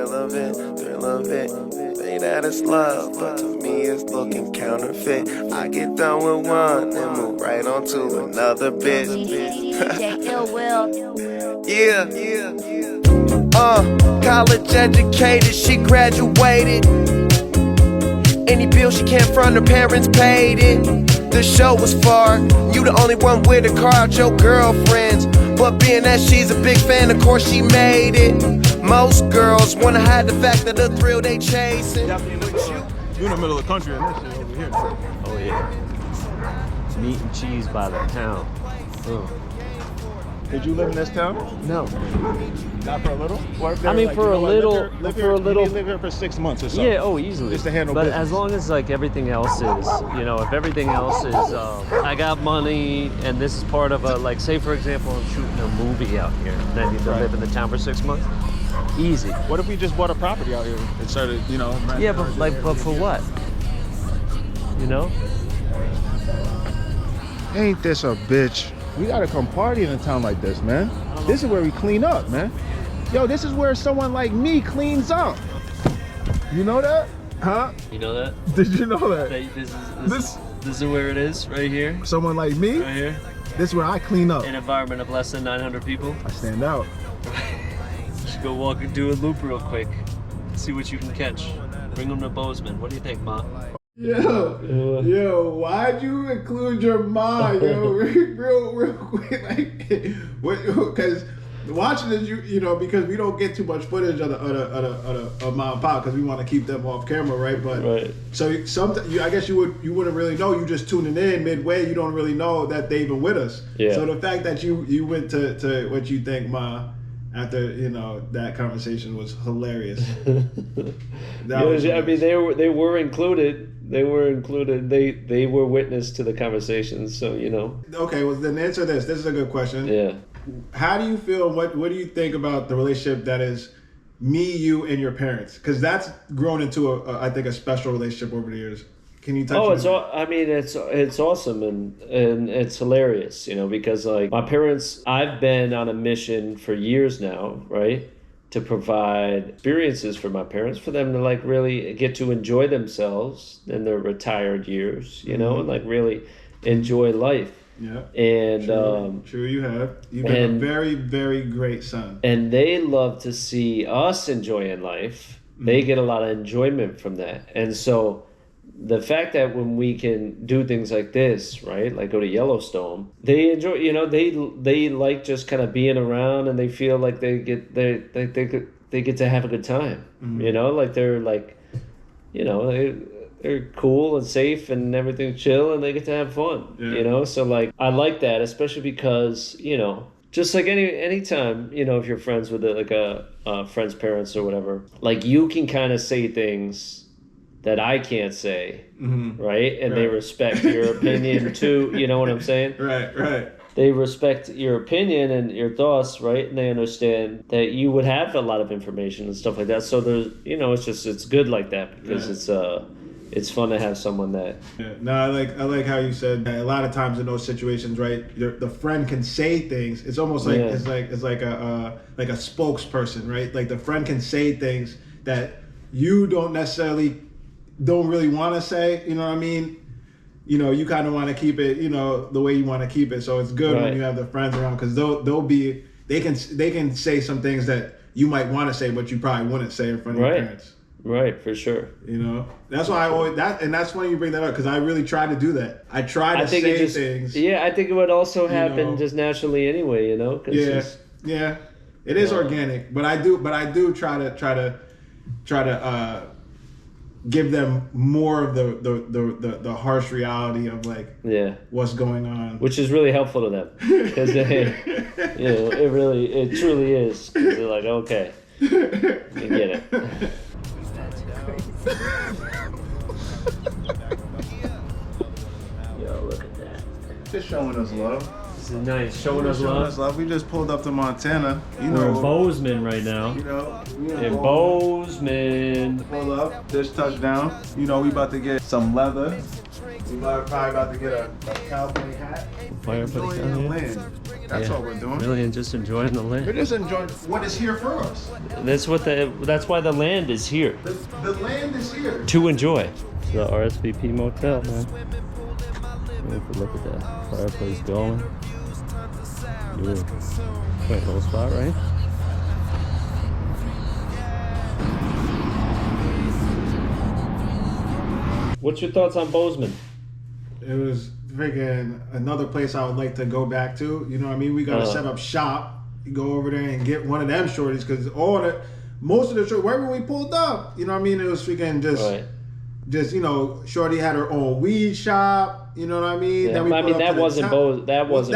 thrill of it, thrill of it. Say that it's love, but to me it's looking counterfeit. I get done with one and move right on to another bitch. College educated, she graduated. Any bill she can't front, her parents paid it. The show was far, you the only one with a car out your girlfriends. But being that she's a big fan, of course she made it. Most girls wanna hide the fact that the thrill they chasing. You're in the middle of the country and this shit over here. Oh yeah. Meat and cheese by the pound. Did you live in this town? No. Not for a little? I mean, for a little. You live here for 6 months or so. Yeah, oh, easily. Just to handle but business. as long as like everything else is, you know, if everything else is, I got money and this is part of a, like, say for example, I'm shooting a movie out here and I need to live in the town for 6 months. Easy. What if we just bought a property out here and started, you know? Yeah, but for what? You know? Ain't this a bitch? We gotta come party in a town like this, man. This is where we clean up, man. Yo, this is where someone like me cleans up. You know that? Huh? You know that? Did you know that? This is where it is, right here. Someone like me? Right here. This is where I clean up. An environment of less than 900 people. I stand out. You should go walk and do a loop real quick. See what you can catch. Bring them to Bozeman. What do you think, Ma? Yo, why'd you include your mom, yo, real quick, like, because watching this, you know, because we don't get too much footage of mom and pop because we want to keep them off camera, right? But so I guess you wouldn't really know. You just tuning in midway. You don't really know that they even with us. Yeah. So the fact that you went to what you think, Ma, after, you know, that conversation was hilarious. I mean, they were included. They were included. They were witness to the conversations. So, you know. Okay, well then answer this. This is a good question. Yeah. How do you feel? What do you think about the relationship that is me, you, and your parents? Because that's grown into I think a special relationship over the years. Can you touch on that? I mean, it's awesome and it's hilarious, you know, because like my parents, I've been on a mission for years now, right, to provide experiences for my parents, for them to like really get to enjoy themselves in their retired years, you know, and like really enjoy life. Yeah. And true, you have. You've been a very, very great son. And they love to see us enjoying life. They get a lot of enjoyment from that. And so the fact that when we can do things like this, right, like go to Yellowstone, they enjoy, you know, they like just kind of being around, and they feel like they get to have a good time, you know, like they're like, you know, they're cool and safe and everything's chill and they get to have fun, you know. So like I like that, especially because, you know, just like any time, you know, if you're friends with a friend's parents or whatever, like you can kind of say things that I can't say, right? And they respect your opinion too, you know what I'm saying? Right. They respect your opinion and your thoughts, right? And they understand that you would have a lot of information and stuff like that. So there's, you know, it's good like that because it's fun to have someone that. Yeah. No, I like how you said that a lot of times in those situations, right? The friend can say things. It's almost like it's like a spokesperson, right? Like the friend can say things that you don't really want to say, you know what I mean? You know, you kind of want to keep it, you know, the way you want to keep it. So it's good when you have the friends around because they can say some things that you might want to say, but you probably wouldn't say in front of your parents. Right, for sure. You know, that's why that's funny you bring that up because I really try to do that. I try to say things. Yeah, I think it would also happen just naturally anyway. You know. Yeah. It is organic, but I do try to give them more of the harsh reality of like what's going on, which is really helpful to them because you know it truly is. 'Cause they're like, okay, you get it. Yo, look at that. Just showing us love. This is nice. Showing us love. We just pulled up to Montana. We're in Bozeman right now. You know, in Bozeman. Pull up. This touchdown. You know, we about to get some leather. We're probably about to get a California hat. Enjoying the land. That's all we're doing. Really, and just enjoying the We're land. just enjoying what is here for us. That's why the land is here. The land is here. To enjoy. The RSVP motel, man. Look at that fireplace going. Quite a little spot, right? What's your thoughts on Bozeman? It was freaking another place I would like to go back to. You know what I mean? We gotta set up shop. You go over there and get one of them shorties because most of the shorties, wherever we pulled up, you know what I mean? It was freaking just you know, shorty had her own weed shop. You know what I mean? Yeah, that wasn't Bozeman.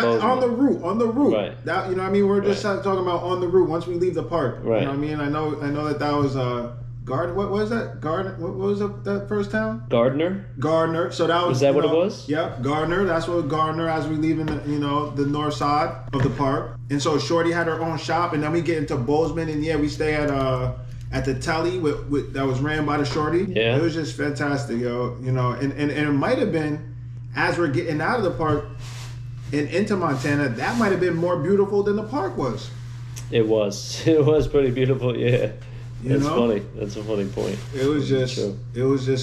On the route. Right. That, you know what I mean? We're just talking about on the route once we leave the park. Right. You know what I mean? I know that was Gardner. What was that? Gardner. What was that first town? Gardner. So that was. Is that what it was? Yep, Gardner. That's what Gardner. As we leaving the north side of the park, and so Shorty had her own shop, and then we get into Bozeman, and we stay at the Telly with that was ran by the Shorty. Yeah. It was just fantastic, yo. You know, and it might have been as we're getting out of the park and into Montana, that might have been more beautiful than the park was. It was. It was pretty beautiful. Yeah. That's funny. That's a funny point. It was just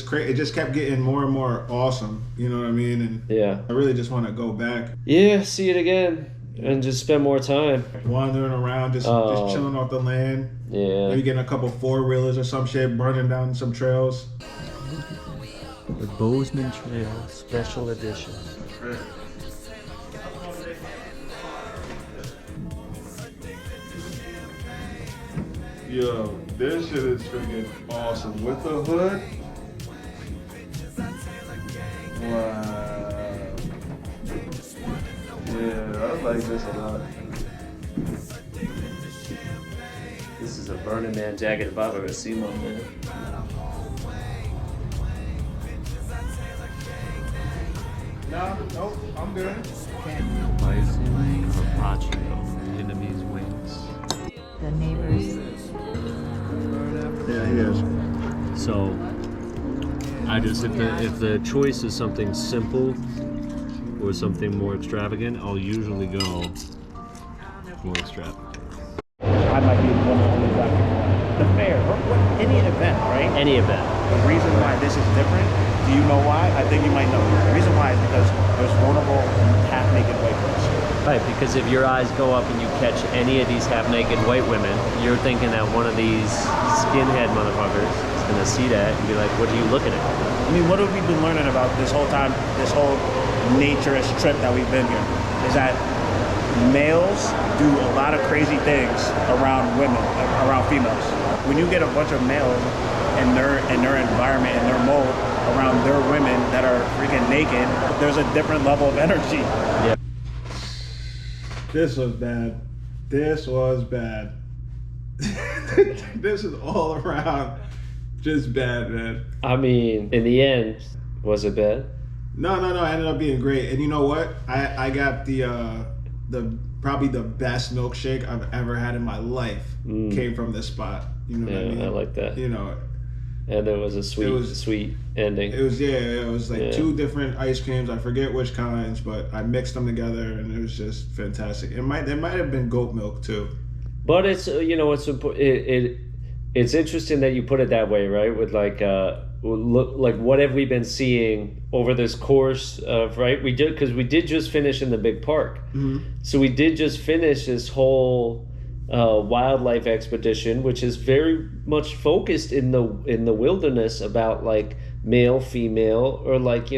crazy. It just kept getting more and more awesome. You know what I mean? And I really just want to go back. Yeah, see it again and just spend more time wandering around, just chilling off the land. Yeah. Maybe getting a couple 4-wheelers or some shit, burning down some trails. The Bozeman Trail Special Edition. Yo, this shit is freaking awesome. With the hood. Wow. Yeah, I like this a lot. This is a Burning Man jacket if I've ever seen one, man. Nope, I'm good. Bison carpaccio, Vietnamese wings. The neighbors. Yeah, he is. So, if the choice is something simple or something more extravagant, I'll usually go more extravagant. I might be one of the only black people on the fair, or any event, right? Any event. The reason why this is different, do you know why? I think you might know. The reason why is because there's vulnerable, half-naked white girls. Right, because if your eyes go up and you catch any of these half-naked white women, you're thinking that one of these skinhead motherfuckers is gonna see that and be like, what are you looking at? I mean, what have we been learning about this whole time, this whole naturist trip that we've been here? Is that males do a lot of crazy things around women, around females. When you get a bunch of males in their environment, in their mold, around their women that are freaking naked, there's a different level of energy. Yeah. This was bad. This is all around just bad, man. I mean, in the end, was it bad? No. It ended up being great. And you know what? I got the probably the best milkshake I've ever had in my life came from this spot. You know what I mean? I like that. You know. And there was a sweet ending. It was like 2 different ice creams. I forget which kinds, but I mixed them together and it was just fantastic. There might have been goat milk too. But it's it's interesting that you put it that way, right? With like what have we been seeing over this course of, right? We did just finish in the big park. Mm-hmm. So we did just finish this whole wildlife expedition, which is very much focused in the wilderness about like male, female, or like,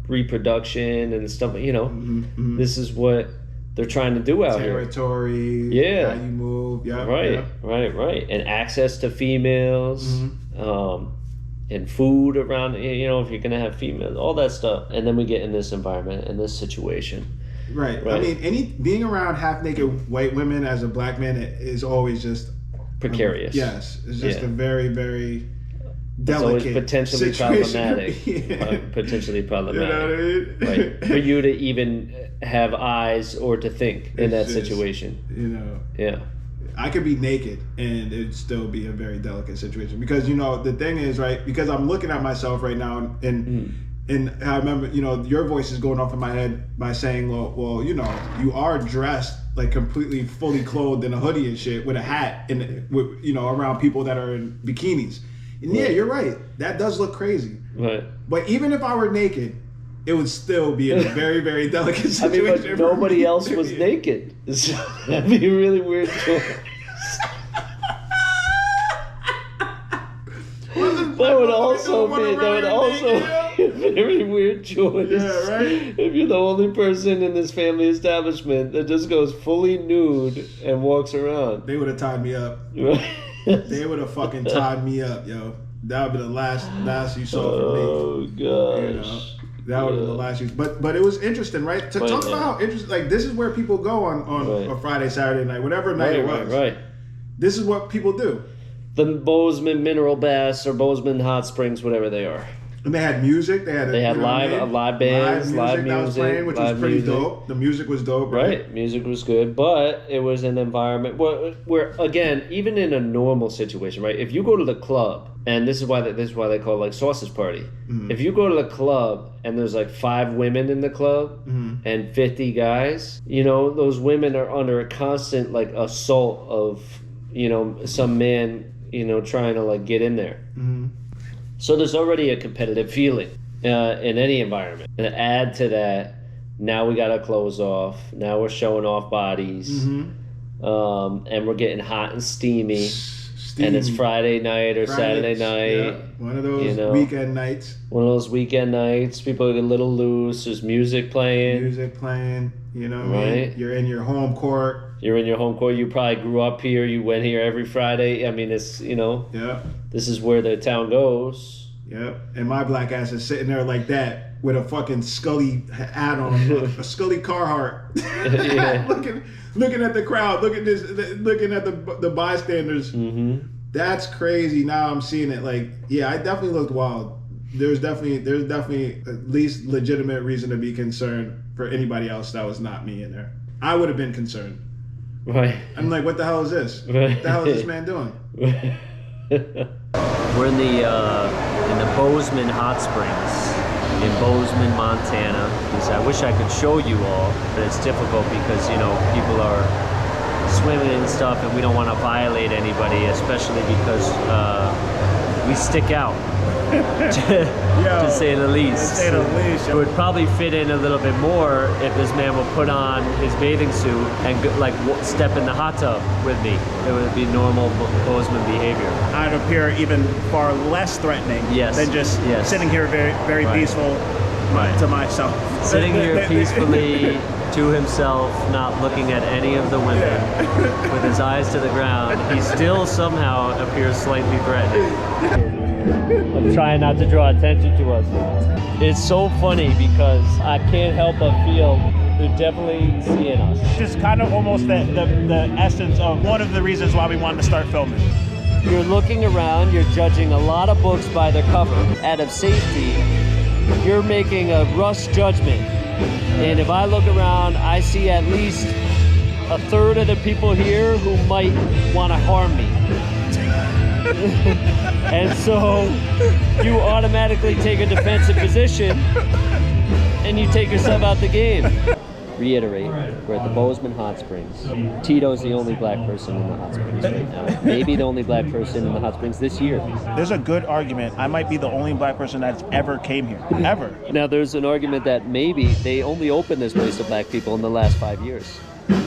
reproduction and stuff. Mm-hmm. This is what they're trying to do out Territory, here. how you move, Right. And access to females, mm-hmm. And food around, if you're gonna have females, all that stuff. And then we get in this environment, in this situation. Right. I mean, being around half-naked white women as a black man is always just precarious. Yes, it's just a very, very delicate, it's potentially situation. problematic. Potentially problematic. You know what I mean? Right. For you to even have eyes or to think in that situation. Yeah. I could be naked and it'd still be a very delicate situation because the thing is, right, because I'm looking at myself right now and And I remember, you know, your voice is going off in my head by saying, well, you know, you are dressed like completely fully clothed in a hoodie and shit with a hat and with, you know, around people that are in bikinis. And yeah, you're right. That does look crazy. Right. But even if I were naked, it would still be in a very, very delicate situation. I mean, but nobody else was naked. So that'd be a really weird choice. That would also be a very weird choice. Yeah, right? If you're the only person in this family establishment that just goes fully nude and walks around. They would have tied me up. They would have fucking tied me up, yo. That would be the last you saw from me. Oh, gosh. You know, that would be the last you. But it was interesting, right? To talk about how interesting, like, this is where people go on a Friday, Saturday night, whatever night it was. Right. This is what people do. The Bozeman Mineral Baths or Bozeman Hot Springs, whatever they are. And they had music. They had live bands, live music that was playing, which was pretty dope. The music was dope, right? Music was good, but it was an environment where again, even in a normal situation, right? If you go to the club, and this is why they call it like sausage party. Mm-hmm. If you go to the club and there's like 5 women in the club and 50 guys, you know, those women are under a constant like assault of, you know, some man, you know, trying to like get in there. Mm-hmm. So there's already a competitive feeling in any environment. And to add to that, now we got our clothes off. Now we're showing off bodies. Mm-hmm. And we're getting hot and steamy. And it's Friday night or Saturday night. Yeah. One of those weekend nights. One of those weekend nights. People get a little loose. There's music playing. You know what I mean? You're in your home court. You probably grew up here. You went here every Friday. I mean, it's, you know. Yeah. This is where the town goes. Yep. And my black ass is sitting there like that with a fucking Scully hat on, a Scully Carhartt. looking at the crowd, looking at the bystanders. Mm-hmm. That's crazy. Now I'm seeing it. Like, yeah, I definitely looked wild. There's definitely at least legitimate reason to be concerned for anybody else that was not me in there. I would have been concerned. Right. I'm like, what the hell is this? What the hell is this man doing? We're in the Bozeman Hot Springs in Bozeman, Montana. I wish I could show you all, but it's difficult because, you know, people are swimming and stuff, and we don't want to violate anybody, especially because we stick out. To say the least. It would probably fit in a little bit more if this man would put on his bathing suit and step in the hot tub with me. It would be normal Bozeman behavior. I'd appear even far less threatening than just sitting here very, very peaceful to myself. Sitting here peacefully to himself, not looking at any of the women, with his eyes to the ground. He still somehow appears slightly threatening. I'm trying not to draw attention to us. It's so funny because I can't help but feel they're definitely seeing us. Just kind of almost the essence of one of the reasons why we wanted to start filming. You're looking around, you're judging a lot of books by their cover. Out of safety, you're making a rush judgment. And if I look around, I see at least a third of the people here who might want to harm me. And so you automatically take a defensive position and you take yourself out the game. Reiterate, we're at the Bozeman Hot Springs. Tido's the only black person in the hot springs right now. Maybe the only black person in the hot springs this year. There's a good argument I might be the only black person that's ever came here. Ever. Now there's an argument that maybe they only opened this place to black people in the last 5 years.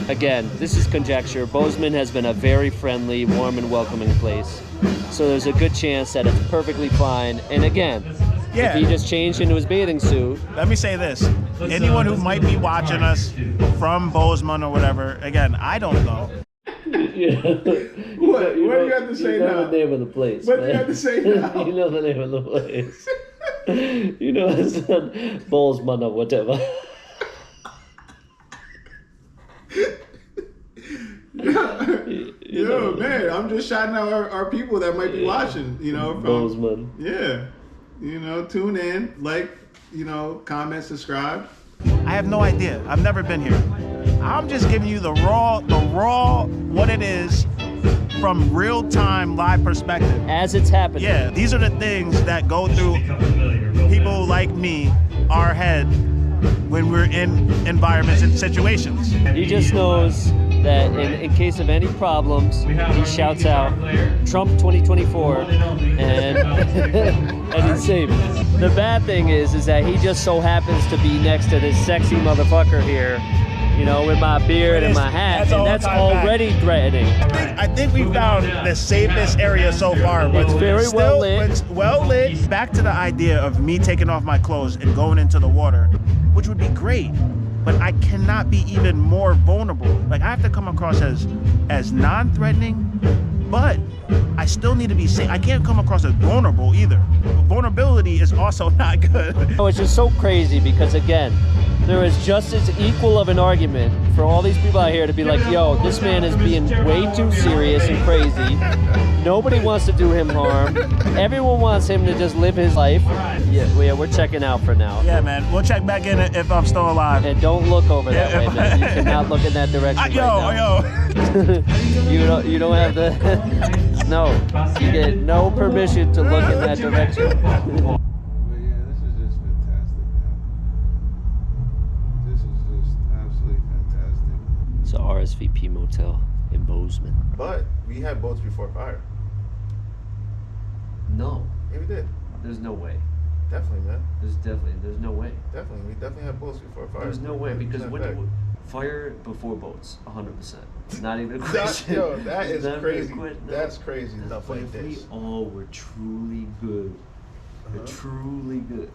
Again, this is conjecture. Bozeman has been a very friendly, warm, and welcoming place. So there's a good chance that it's perfectly fine. And again, if he just changed into his bathing suit. Let me say this. Anyone who might be watching us from Bozeman or whatever, again, I don't know. What do you have to say now? You know the name of the place. What do you have to say now? You know the name of the place. You know it's not Bozeman or whatever. Yo, man, I'm just shouting out our people that might be watching, you know, from Bozeman. Yeah. You know, tune in, like, you know, comment, subscribe. I have no idea. I've never been here. I'm just giving you the raw what it is from real-time live perspective. As it's happening. Yeah, these are the things that go through people like me, our head, when we're in environments and situations. He just knows that in case of any problems, he shouts out, Trump 2024, and and he's safe. The bad thing is that he just so happens to be next to this sexy motherfucker here, you know, with my beard and my hat, and that's already threatening. I think we found the safest area so far. But It's very well lit. It's well lit. Back to the idea of me taking off my clothes and going into the water, which would be great, but I cannot be even more vulnerable. Like, I have to come across as non-threatening, but I still need to be safe. I can't come across as vulnerable either. Vulnerability is also not good. Oh, it's just so crazy because, again, there is just as equal of an argument for all these people out here to be like, yo, this man is being way too serious and crazy. Nobody wants to do him harm. Everyone wants him to just live his life. Yeah, we're checking out for now. Yeah, man. We'll check back in if I'm still alive. And don't look over that way, man. You cannot look in that direction right now. You don't have the... No. You get no permission to look in that direction. But yeah, this is just fantastic, man. This is just absolutely fantastic. It's a RSVP motel in Bozeman. But we had boats before fire. No. Yeah, we did. There's no way. Definitely, man. There's no way. Definitely. We definitely had boats before fire. There's no way because 100% when fact. fire before boats, 100%. Not even a That, question. yo, that is Never a crazy. question, no. That's crazy. But Stuff like if this. we all were truly good, truly good,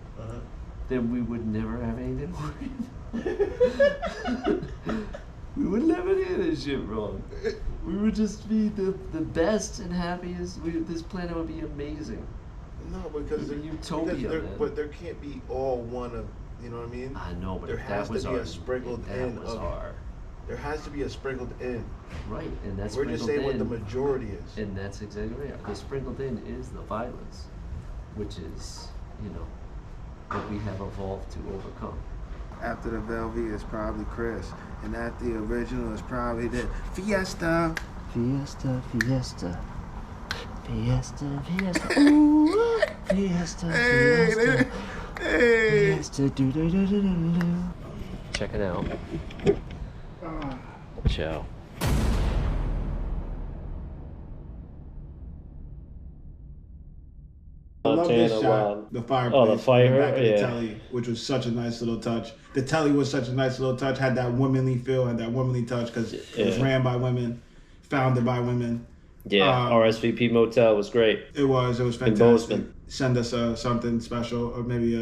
then we would never have anything wrong. We wouldn't have any of this shit wrong. We would just be the best and happiest. This planet would be amazing. No, because It's a utopia, man. but there can't be all one of, you know what I mean? I know, but there if has that was to be our, a sprinkled if that in was of. our, There has to be a sprinkled in. right, and that's We're just saying what the majority is. And that's exactly right. The sprinkled in is the violence, which is, you know, what we have evolved to overcome. After the Velvet is probably Chris, and after the original is probably the Fiesta. Fiesta, fiesta. Fiesta, fiesta. Ooh, fiesta, fiesta. Hey. Fiesta, do do do do do do. Check it out. Ciao. I love this Montana, shot, wow. the fireplace. Oh, the fire, back of the yeah. telly, which was such a nice little touch. The telly was such a nice little touch. Had that womanly feel, had that womanly touch because it was ran by women, founded by women. Yeah, RSVP Motel was great. It was fantastic. Bozeman. Send us something special, or maybe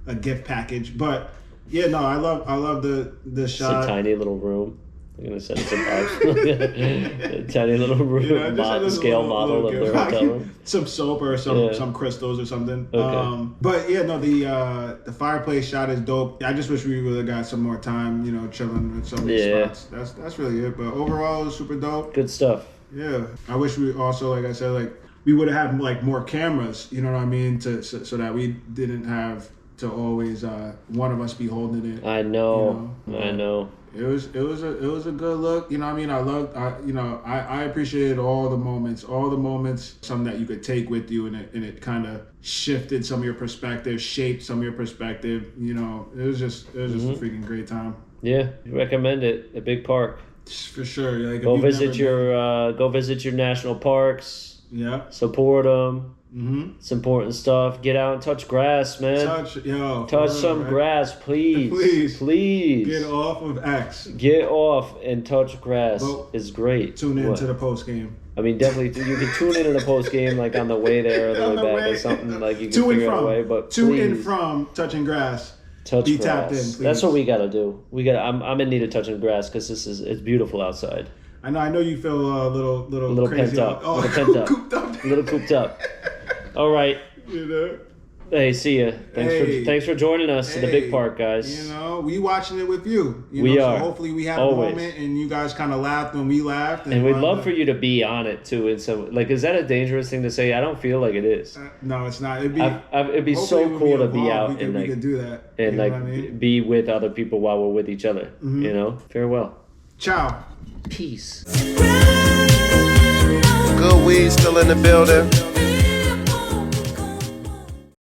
a gift package. But yeah, no, I love the It's shot. a tiny little room. I'm gonna send some a tiny little room, Yeah, just a scale model of their hotel room. Some soap or some crystals or something. Okay. But yeah, no, the fireplace shot is dope. I just wish we would have got some more time, you know, chilling with some of these spots. That's really it. But overall, it was super dope. Good stuff. Yeah, I wish we also, like I said, like we would have had like more cameras. You know what I mean? So that we didn't have to always one of us be holding it. I know. You know? I know. It was a good look. You know what I mean? I appreciated all the moments, some that you could take with you, and it kind of shifted some of your perspective, shaped some of your perspective. You know, it was just a freaking great time. Yeah, recommend it. A big park. For sure. Like, Go visit your national parks. Yeah. Support them. Mm-hmm. It's important stuff. Get out and touch grass, man. Touch some grass, please. Please. Get off of X. Get off and touch grass. Well, is great. Tune in to the post game. I mean, definitely, you can tune into the post game, like on the way there or the way back or something. Like you can figure out a way. But to and from touching grass. Touch grass. Tapped in, please. That's what we gotta do. I'm in need of touching grass because it's beautiful outside. I know you feel a little crazy. Pent up. Oh, little pent up. Cooped up. A little cooped up. All right. You know. Hey, see ya. Thanks for joining us to the big park, guys. You know, we watching it with you. We are. So hopefully we had Always. a moment and you guys kind of laughed when we laughed. And we'd love for you to be on it too. And so, like, is that a dangerous thing to say? I don't feel like it is. No, it's not. It'd be so cool to be out and like we could do that. And you know like what I mean? be with other people while we're with each other. Mm-hmm. You know. Farewell. Ciao. Peace. Run. Good weed still in the building.